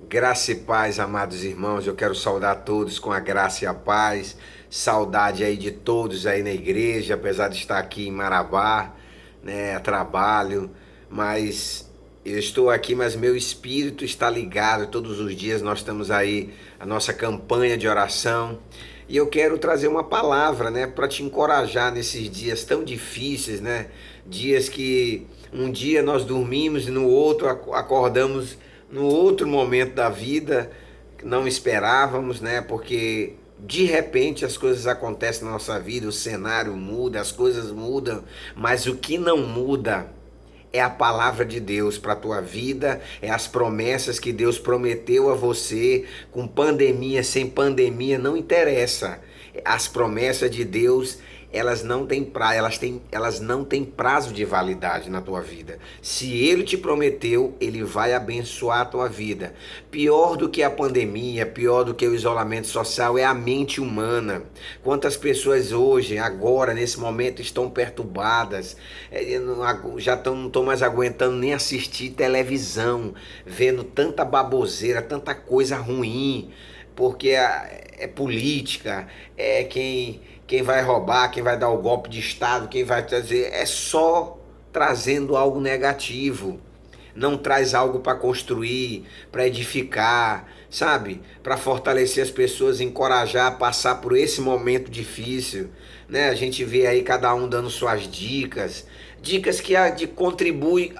Graça e paz, amados irmãos, eu quero saudar todos com a graça e a paz, saudade aí de todos aí na igreja, apesar de estar aqui em Marabá, né, a trabalho, mas eu estou aqui, mas meu espírito está ligado, todos os dias nós estamos aí, a nossa campanha de oração, e eu quero trazer uma palavra, né, para te encorajar nesses dias tão difíceis, né, dias que um dia nós dormimos e no outro acordamos no outro momento da vida que não esperávamos, né? Porque de repente as coisas acontecem na nossa vida, o cenário muda, as coisas mudam, mas o que não muda é a palavra de Deus para a tua vida, é as promessas que Deus prometeu a você, com pandemia, sem pandemia, não interessa. As promessas de Deus, elas não têm prazo de validade na tua vida. Se ele te prometeu, ele vai abençoar a tua vida. Pior do que a pandemia, pior do que o isolamento social é a mente humana. Quantas pessoas hoje, agora, nesse momento, estão perturbadas, não estão mais aguentando nem assistir televisão, vendo tanta baboseira, tanta coisa ruim, porque é política, é quem vai roubar, quem vai dar o golpe de Estado, quem vai trazer, é só trazendo algo negativo. Não traz algo para construir, para edificar, sabe? Para fortalecer as pessoas, encorajar a passar por esse momento difícil, né? A gente vê aí cada um dando suas dicas, dicas que contribuem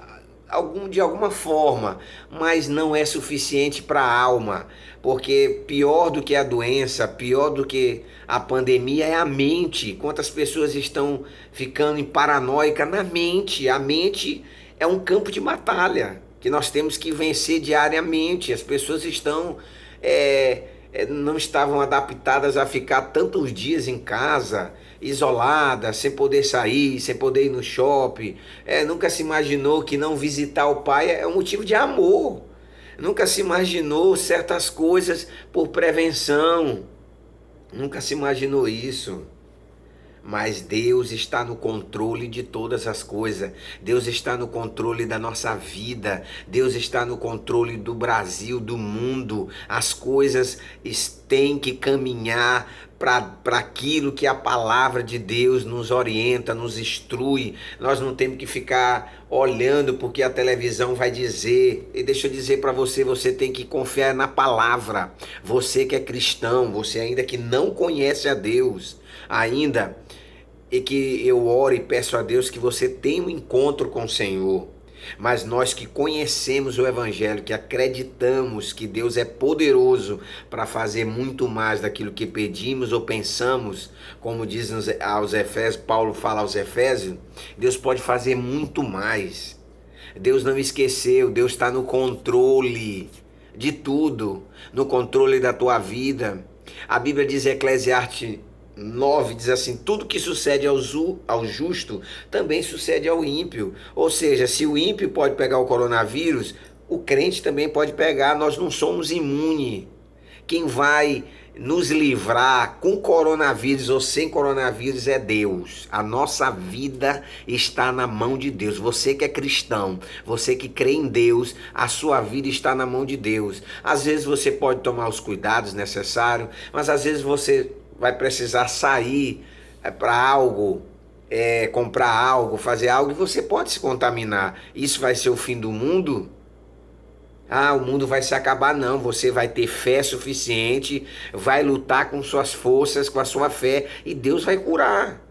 de alguma forma, mas não é suficiente para a alma, porque pior do que a doença, pior do que a pandemia é a mente. Quantas pessoas estão ficando em paranoica na mente? A mente é um campo de batalha que nós temos que vencer diariamente. As pessoas não estavam adaptadas a ficar tantos dias em casa, isoladas, sem poder sair, sem poder ir no shopping. Nunca se imaginou que não visitar o pai é um motivo de amor. Nunca se imaginou certas coisas por prevenção. Nunca se imaginou isso. Mas Deus está no controle de todas as coisas. Deus está no controle da nossa vida. Deus está no controle do Brasil, do mundo. As coisas têm que caminhar para aquilo que a palavra de Deus nos orienta, nos instrui. Nós não temos que ficar olhando porque a televisão vai dizer. E deixa eu dizer para você, você tem que confiar na palavra. Você que é cristão, você ainda que não conhece a Deus, ainda e que eu oro e peço a Deus que você tenha um encontro com o Senhor. Mas nós que conhecemos o Evangelho, que acreditamos que Deus é poderoso para fazer muito mais daquilo que pedimos ou pensamos, como diz aos Efésios, Paulo fala aos Efésios, Deus pode fazer muito mais. Deus não esqueceu, Deus está no controle de tudo, no controle da tua vida. A Bíblia diz em Eclesiastes 9 diz assim: tudo que sucede ao justo também sucede ao ímpio. Ou seja, se o ímpio pode pegar o coronavírus, o crente também pode pegar. Nós não somos imunes. Quem vai nos livrar com coronavírus ou sem coronavírus é Deus. A nossa vida está na mão de Deus. Você que é cristão, você que crê em Deus, a sua vida está na mão de Deus. Às vezes você pode tomar os cuidados necessários, mas às vezes você vai precisar sair para algo, comprar algo, fazer algo, e você pode se contaminar. Isso vai ser o fim do mundo? Ah, o mundo vai se acabar, não. Você vai ter fé suficiente, vai lutar com suas forças, com a sua fé, e Deus vai curar.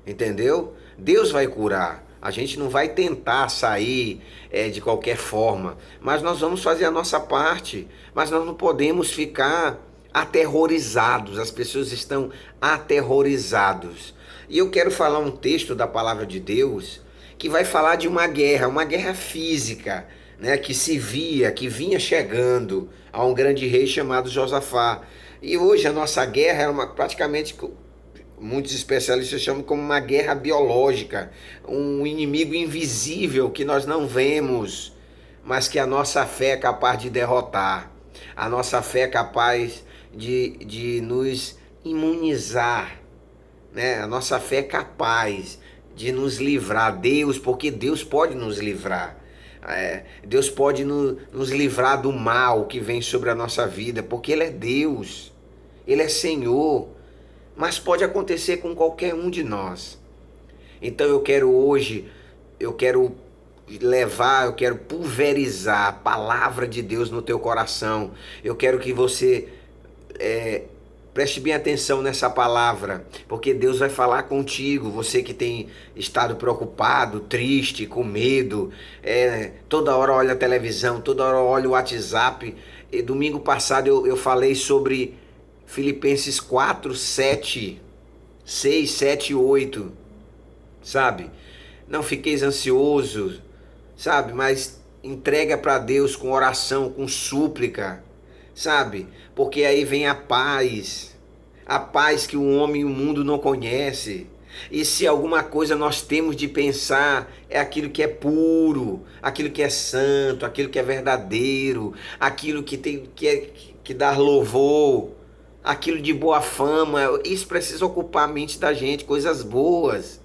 Entendeu? Deus vai curar. A gente não vai tentar sair de qualquer forma, mas nós vamos fazer a nossa parte. Mas nós não podemos ficar aterrorizados. As pessoas estão aterrorizados. E eu quero falar um texto da palavra de Deus que vai falar de uma guerra física, né, que que vinha chegando a um grande rei chamado Josafá. E hoje a nossa guerra é praticamente, muitos especialistas chamam como uma guerra biológica, um inimigo invisível que nós não vemos, mas que a nossa fé é capaz de derrotar. A nossa fé é capaz de nos imunizar, né? A nossa fé é capaz de nos livrar. Deus, porque Deus pode nos livrar. Deus pode nos livrar do mal que vem sobre a nossa vida, porque Ele é Deus, Ele é Senhor, mas pode acontecer com qualquer um de nós. Então eu quero eu quero pulverizar a palavra de Deus no teu coração. Eu quero que você preste bem atenção nessa palavra, porque Deus vai falar contigo. Você que tem estado preocupado, triste, com medo, toda hora olha a televisão, toda hora olha o WhatsApp. E domingo passado eu falei sobre Filipenses 4, 7, 6, 7 e 8, sabe? Não fiqueis ansioso, sabe? Mas entrega para Deus com oração, com súplica, sabe? Porque aí vem a paz que o homem e o mundo não conhece. E se alguma coisa nós temos de pensar, é aquilo que é puro, aquilo que é santo, aquilo que é verdadeiro, aquilo que dá louvor, aquilo de boa fama. Isso precisa ocupar a mente da gente, coisas boas.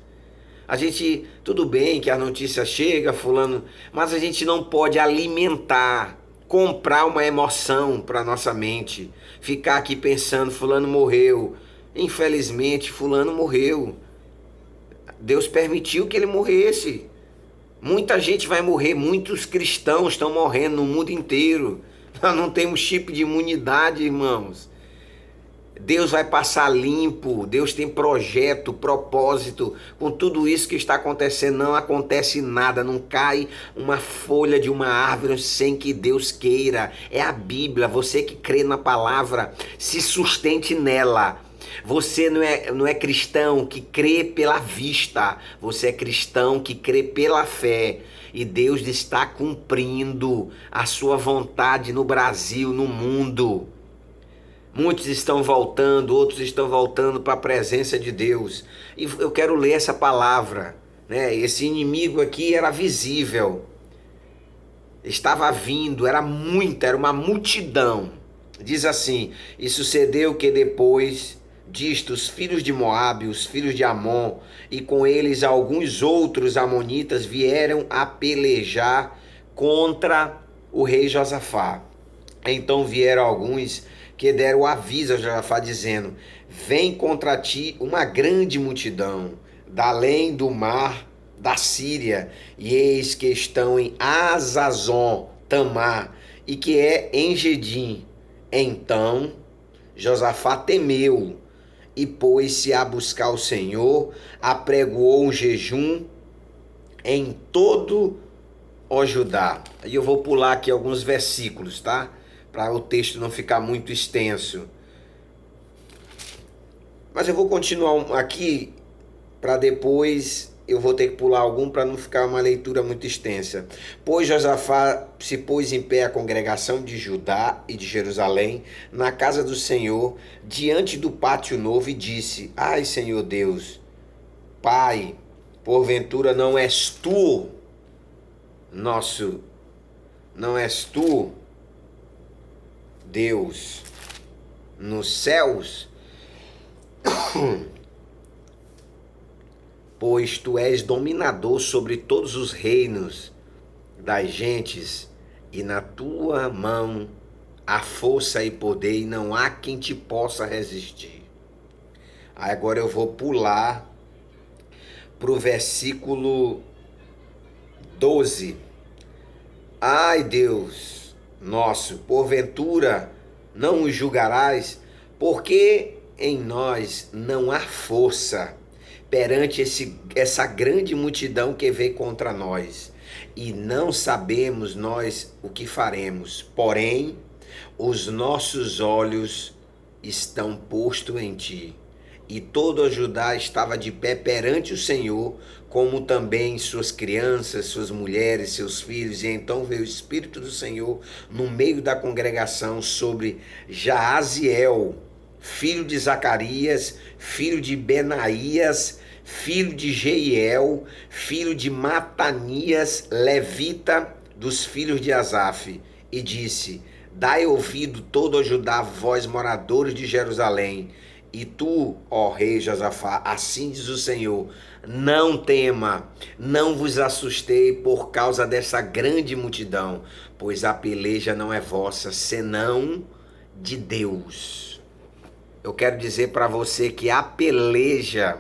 A gente, tudo bem que a notícia chega, fulano, mas a gente não pode alimentar, comprar uma emoção para nossa mente, ficar aqui pensando, fulano morreu. Infelizmente, fulano morreu. Deus permitiu que ele morresse. Muita gente vai morrer, muitos cristãos estão morrendo no mundo inteiro. Nós não temos chip de imunidade, irmãos. Deus vai passar limpo, Deus tem projeto, propósito, com tudo isso que está acontecendo. Não acontece nada, não cai uma folha de uma árvore sem que Deus queira. É a Bíblia, você que crê na palavra, se sustente nela. Você não é cristão que crê pela vista, você é cristão que crê pela fé. E Deus está cumprindo a sua vontade no Brasil, no mundo. Muitos estão voltando, outros estão voltando para a presença de Deus. E eu quero ler essa palavra, né? Esse inimigo aqui era visível, estava vindo, era uma multidão. Diz assim: e sucedeu que depois disto os filhos de Moabe, os filhos de Amon, e com eles alguns outros amonitas vieram a pelejar contra o rei Josafá. Então vieram alguns que deram aviso a Josafá, dizendo: vem contra ti uma grande multidão, da além do mar da Síria, e eis que estão em Azazon Tamar, e que é em Gedim. Então Josafá temeu, e pôs-se a buscar o Senhor, apregoou um jejum em todo o Judá. Aí eu vou pular aqui alguns versículos, tá? Para o texto não ficar muito extenso. Mas eu vou continuar aqui, para depois eu vou ter que pular algum para não ficar uma leitura muito extensa. Pois Josafá se pôs em pé a congregação de Judá e de Jerusalém, na casa do Senhor, diante do pátio novo, e disse: ai, Senhor Deus, Pai, porventura não és tu, não és tu, Deus, nos céus? Pois tu és dominador sobre todos os reinos das gentes, e na tua mão há força e poder, e não há quem te possa resistir. Agora eu vou pular para o versículo 12. Ai, Deus nosso, porventura não os julgarás, porque em nós não há força perante essa grande multidão que veio contra nós, e não sabemos nós o que faremos. Porém, os nossos olhos estão postos em ti. E todo Judá estava de pé perante o Senhor, como também suas crianças, suas mulheres, seus filhos. E então veio o Espírito do Senhor no meio da congregação sobre Jaaziel, filho de Zacarias, filho de Benaías, filho de Jeiel, filho de Matanias, levita dos filhos de Asaf, e disse: dai ouvido todo o Judá, vós moradores de Jerusalém, E tu, ó rei Josafá, assim diz o Senhor, não tema, não vos assustei por causa dessa grande multidão, pois a peleja não é vossa, senão de Deus. Eu quero dizer para você que a peleja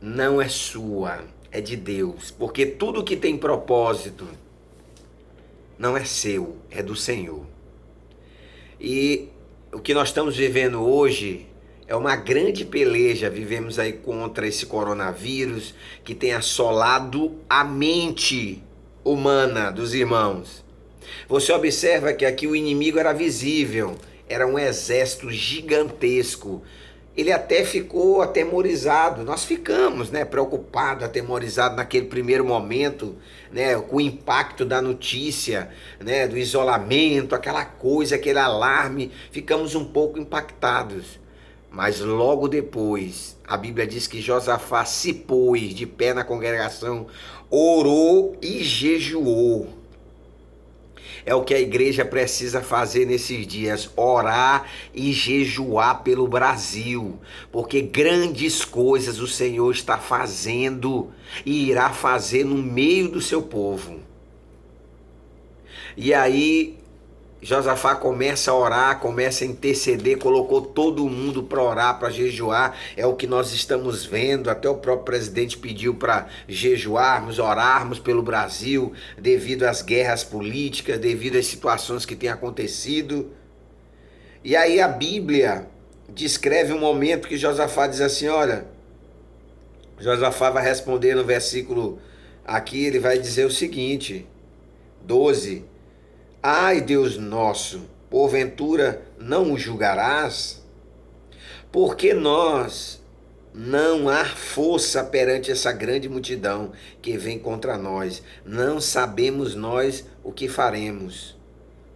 não é sua, é de Deus, porque tudo que tem propósito não é seu, é do Senhor. E o que nós estamos vivendo hoje é uma grande peleja. Vivemos aí contra esse coronavírus que tem assolado a mente humana dos irmãos. Você observa que aqui o inimigo era visível, era um exército gigantesco. Ele até ficou atemorizado, nós ficamos, né, preocupados, atemorizados naquele primeiro momento, né, com o impacto da notícia, né, do isolamento, aquela coisa, aquele alarme, ficamos um pouco impactados. Mas logo depois, a Bíblia diz que Josafá se pôs de pé na congregação, orou e jejuou. É o que a igreja precisa fazer nesses dias, orar e jejuar pelo Brasil, porque grandes coisas o Senhor está fazendo e irá fazer no meio do seu povo. E aí Josafá começa a orar, começa a interceder, colocou todo mundo para orar, para jejuar. É o que nós estamos vendo. Até o próprio presidente pediu para jejuarmos, orarmos pelo Brasil, devido às guerras políticas, devido às situações que têm acontecido. E aí a Bíblia descreve um momento que Josafá diz assim, olha, Josafá vai responder no versículo aqui, ele vai dizer o seguinte, 12: Ai, Deus nosso, porventura não o julgarás? Porque nós não há força perante essa grande multidão que vem contra nós. Não sabemos nós o que faremos,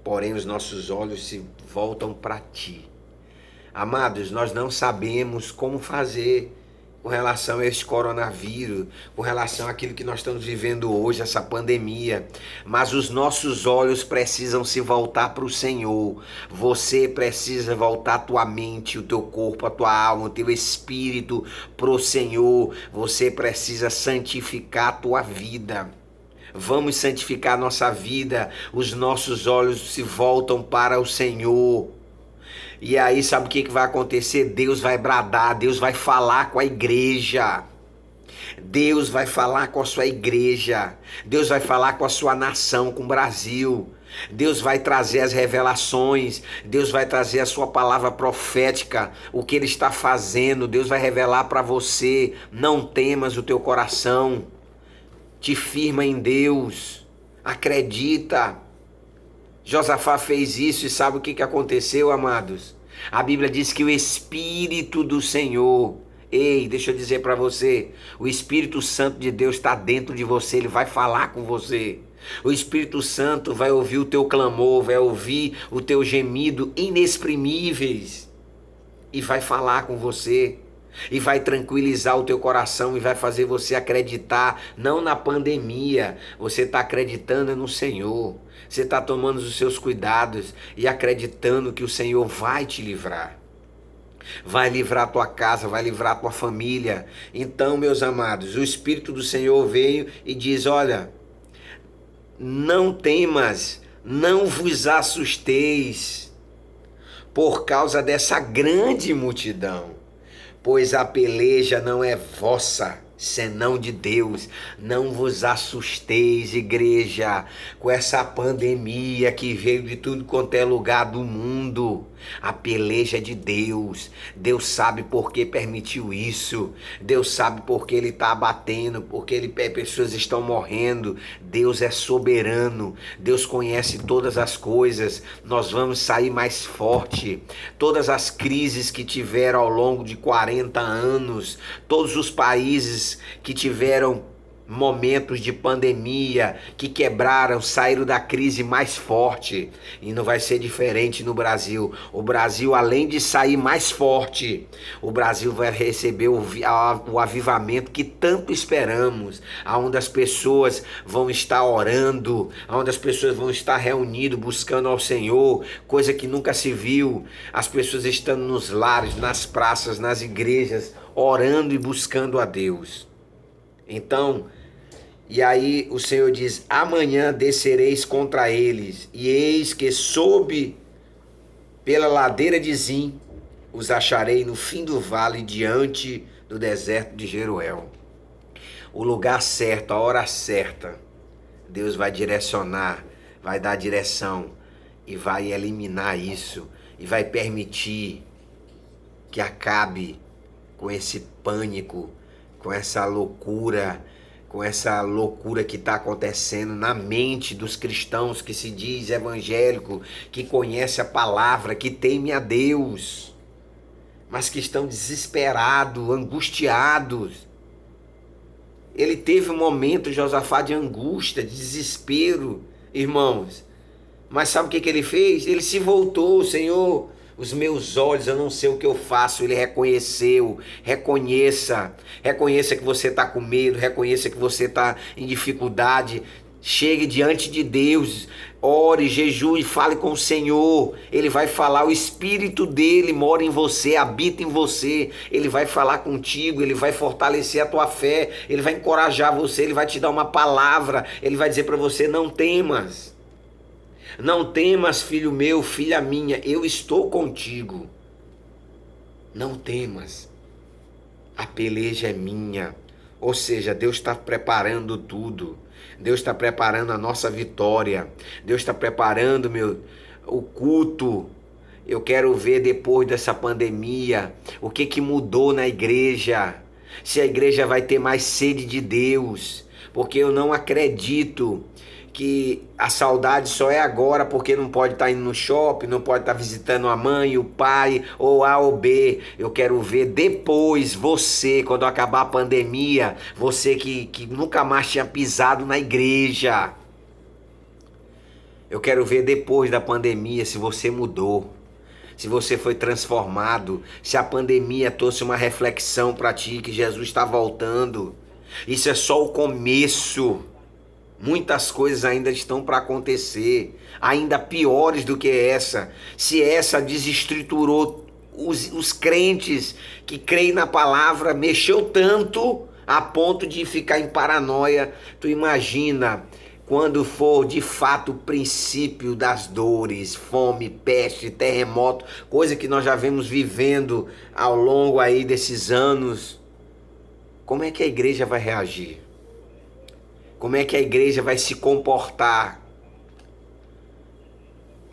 porém os nossos olhos se voltam para ti. Amados, nós não sabemos como fazer com relação a este coronavírus, com relação àquilo que nós estamos vivendo hoje, essa pandemia. Mas os nossos olhos precisam se voltar para o Senhor. Você precisa voltar a tua mente, o teu corpo, a tua alma, o teu espírito para o Senhor. Você precisa santificar a tua vida. Vamos santificar a nossa vida. Os nossos olhos se voltam para o Senhor. E aí sabe o que vai acontecer? Deus vai bradar, Deus vai falar com a igreja. Deus vai falar com a sua igreja. Deus vai falar com a sua nação, com o Brasil. Deus vai trazer as revelações. Deus vai trazer a sua palavra profética. O que Ele está fazendo. Deus vai revelar para você. Não temas o teu coração. Te firma em Deus. Acredita. Josafá fez isso e sabe o que aconteceu, amados? A Bíblia diz que o Espírito do Senhor, ei, deixa eu dizer para você, o Espírito Santo de Deus está dentro de você, ele vai falar com você. O Espírito Santo vai ouvir o teu clamor, vai ouvir o teu gemido inexprimíveis e vai falar com você. E vai tranquilizar o teu coração e vai fazer você acreditar, não na pandemia, você está acreditando no Senhor. Você está tomando os seus cuidados e acreditando que o Senhor vai te livrar. Vai livrar a tua casa, vai livrar a tua família. Então, meus amados, o Espírito do Senhor veio e diz, olha, não temas, não vos assusteis por causa dessa grande multidão. Pois a peleja não é vossa, senão de Deus. Não vos assusteis, igreja, com essa pandemia que veio de tudo quanto é lugar do mundo. A peleja é de Deus. Deus sabe por que permitiu isso. Deus sabe por que Ele está abatendo, porque pessoas estão morrendo. Deus é soberano. Deus conhece todas as coisas. Nós vamos sair mais forte. Todas as crises que tiveram ao longo de 40 anos, todos os países que tiveram momentos de pandemia que quebraram, saíram da crise mais forte. E não vai ser diferente no Brasil. O Brasil, além de sair mais forte, o Brasil vai receber o avivamento que tanto esperamos, onde as pessoas vão estar orando, onde as pessoas vão estar reunidas, buscando ao Senhor, coisa que nunca se viu. As pessoas estando nos lares, nas praças, nas igrejas, orando e buscando a Deus. Então, e aí o Senhor diz: amanhã descereis contra eles, e eis que sobe pela ladeira de Zim, os acharei no fim do vale, diante do deserto de Jeruel. O lugar certo, a hora certa, Deus vai direcionar, vai dar direção e vai eliminar isso, e vai permitir que acabe com esse pânico, com essa loucura que está acontecendo na mente dos cristãos que se diz evangélico, que conhece a palavra, que teme a Deus, mas que estão desesperados, angustiados. Ele teve um momento, Josafá, de angústia, de desespero, irmãos. Mas sabe o que ele fez? Ele se voltou: Senhor, os meus olhos, eu não sei o que eu faço. Ele reconheceu. Reconheça que você está com medo, reconheça que você está em dificuldade. Chegue diante de Deus, ore, jejue, fale com o Senhor. Ele vai falar, o Espírito dele mora em você, habita em você. Ele vai falar contigo, ele vai fortalecer a tua fé, ele vai encorajar você, ele vai te dar uma palavra, ele vai dizer para você: não temas. Não temas, filho meu, filha minha, eu estou contigo. Não temas, a peleja é minha. Ou seja, Deus está preparando tudo. Deus está preparando a nossa vitória. Deus está preparando o culto. Eu quero ver depois dessa pandemia o que mudou na igreja. Se a igreja vai ter mais sede de Deus. Porque eu não acredito que a saudade só é agora, porque não pode estar indo no shopping, não pode estar visitando a mãe, o pai, ou A ou B. Eu quero ver depois você, quando acabar a pandemia, você que nunca mais tinha pisado na igreja. Eu quero ver depois da pandemia se você mudou, se você foi transformado, se a pandemia trouxe uma reflexão para ti que Jesus está voltando. Isso é só o começo. Muitas coisas ainda estão para acontecer, ainda piores do que essa. Se essa desestruturou os crentes que creem na palavra, mexeu tanto a ponto de ficar em paranoia. Tu imagina quando for de fato o princípio das dores, fome, peste, terremoto, coisa que nós já vemos vivendo ao longo aí desses anos. Como é que a igreja vai reagir? Como é que a igreja vai se comportar?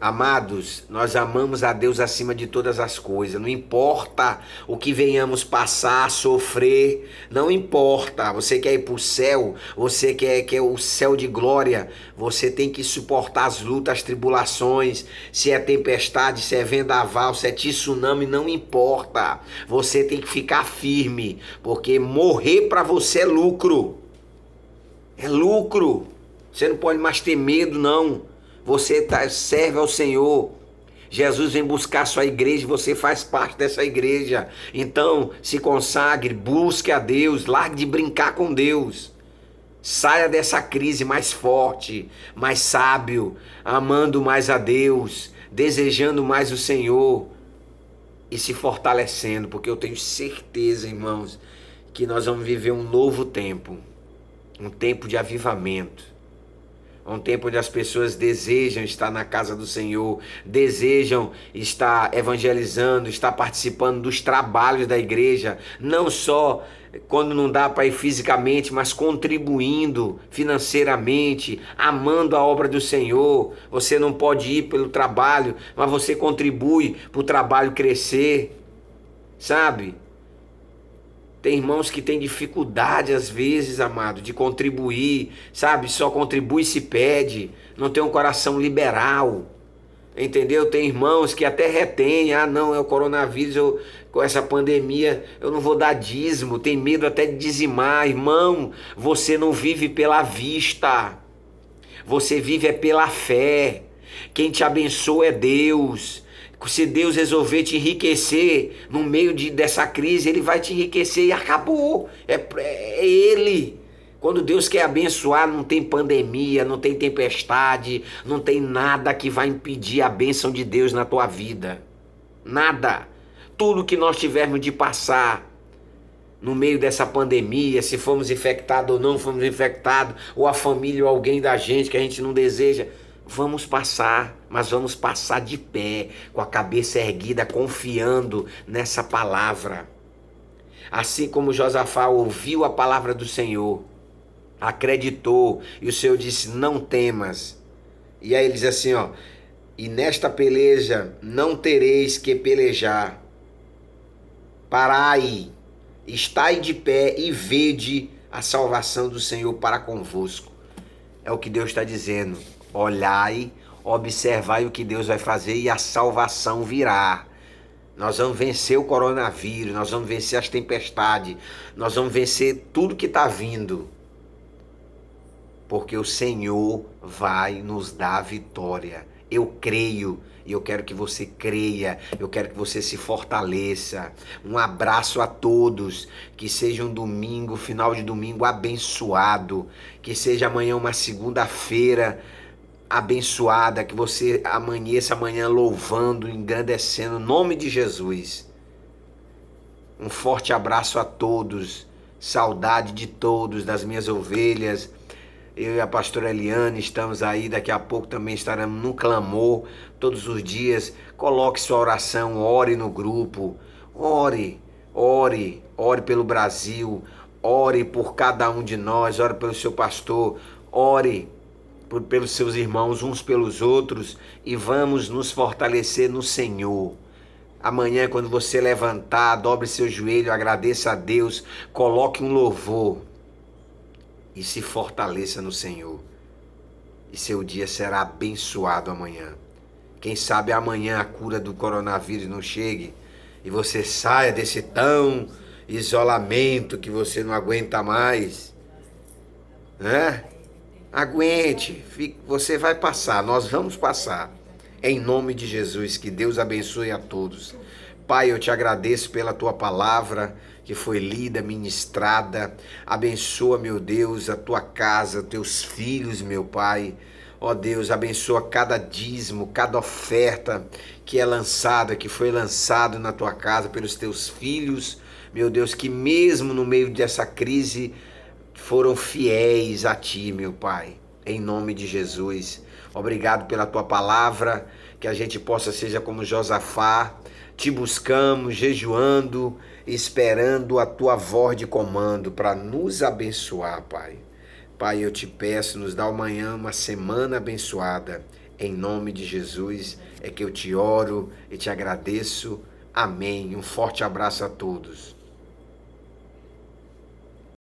Amados, nós amamos a Deus acima de todas as coisas. Não importa o que venhamos passar, sofrer. Não importa. Você quer ir para o céu, você quer o céu de glória. Você tem que suportar as lutas, as tribulações. Se é tempestade, se é vendaval, se é tsunami, não importa. Você tem que ficar firme, porque morrer para você é lucro. É lucro. Você não pode mais ter medo, não. Você serve ao Senhor. Jesus vem buscar a sua igreja e você faz parte dessa igreja. Então, se consagre, busque a Deus, largue de brincar com Deus. Saia dessa crise mais forte, mais sábio, amando mais a Deus, desejando mais o Senhor e se fortalecendo, porque eu tenho certeza, irmãos, que nós vamos viver um novo tempo. Um tempo de avivamento, um tempo onde as pessoas desejam estar na casa do Senhor, desejam estar evangelizando, estar participando dos trabalhos da igreja, não só quando não dá para ir fisicamente, mas contribuindo financeiramente, amando a obra do Senhor. Você não pode ir pelo trabalho, mas você contribui para o trabalho crescer, sabe? Tem irmãos que têm dificuldade às vezes, amado, de contribuir, sabe? Só contribui se pede, não tem um coração liberal. Entendeu? Tem irmãos que até retêm, ah não, é o coronavírus, com essa pandemia eu não vou dar dízimo, tem medo até de dizimar. Irmão, você não vive pela vista, você vive é pela fé. Quem te abençoa é Deus. Se Deus resolver te enriquecer no meio dessa crise, Ele vai te enriquecer e acabou. É Ele. Quando Deus quer abençoar, não tem pandemia, não tem tempestade, não tem nada que vai impedir a bênção de Deus na tua vida. Nada. Tudo que nós tivermos de passar no meio dessa pandemia, se fomos infectados ou não fomos infectados, ou a família ou alguém da gente que a gente não deseja, vamos passar, mas vamos passar de pé, com a cabeça erguida, confiando nessa palavra. Assim como Josafá ouviu a palavra do Senhor, acreditou, e o Senhor disse, não temas. E aí ele diz assim, ó, e nesta peleja não tereis que pelejar. Parai, estai de pé e vede a salvação do Senhor para convosco. É o que Deus está dizendo. Olhai, observai o que Deus vai fazer e a salvação virá. Nós vamos vencer o coronavírus, nós vamos vencer as tempestades, nós vamos vencer tudo que está vindo. Porque o Senhor vai nos dar vitória. Eu creio e eu quero que você creia, eu quero que você se fortaleça. Um abraço a todos, que seja um domingo, final de domingo abençoado, que seja amanhã uma segunda-feira abençoada, que você amanheça amanhã louvando, engrandecendo o nome de Jesus. Um forte abraço a todos, saudade de todos, das minhas ovelhas. Eu e a pastora Eliane estamos aí, daqui a pouco também estaremos no clamor, todos os dias. Coloque sua oração, ore no grupo, ore pelo Brasil, ore por cada um de nós, ore pelo seu pastor, ore pelos seus irmãos, uns pelos outros, e vamos nos fortalecer no Senhor. Amanhã, quando você levantar, dobre seu joelho, agradeça a Deus, coloque um louvor e se fortaleça no Senhor. E seu dia será abençoado amanhã. Quem sabe amanhã a cura do coronavírus não chegue e você saia desse tão isolamento que você não aguenta mais, né? Aguente, você vai passar, nós vamos passar. Em nome de Jesus, que Deus abençoe a todos. Pai, eu te agradeço pela tua palavra que foi lida, ministrada. Abençoa, meu Deus, a tua casa, teus filhos, meu Pai. Ó Deus, abençoa cada dízimo, cada oferta que é lançada, que foi lançado na tua casa pelos teus filhos. Meu Deus, que mesmo no meio dessa crise foram fiéis a ti, meu Pai. Em nome de Jesus. Obrigado pela tua palavra, que a gente possa seja como Josafá, te buscamos, jejuando, esperando a tua voz de comando para nos abençoar, Pai. Pai, eu te peço, nos dá amanhã uma semana abençoada. Em nome de Jesus é que eu te oro e te agradeço. Amém. Um forte abraço a todos.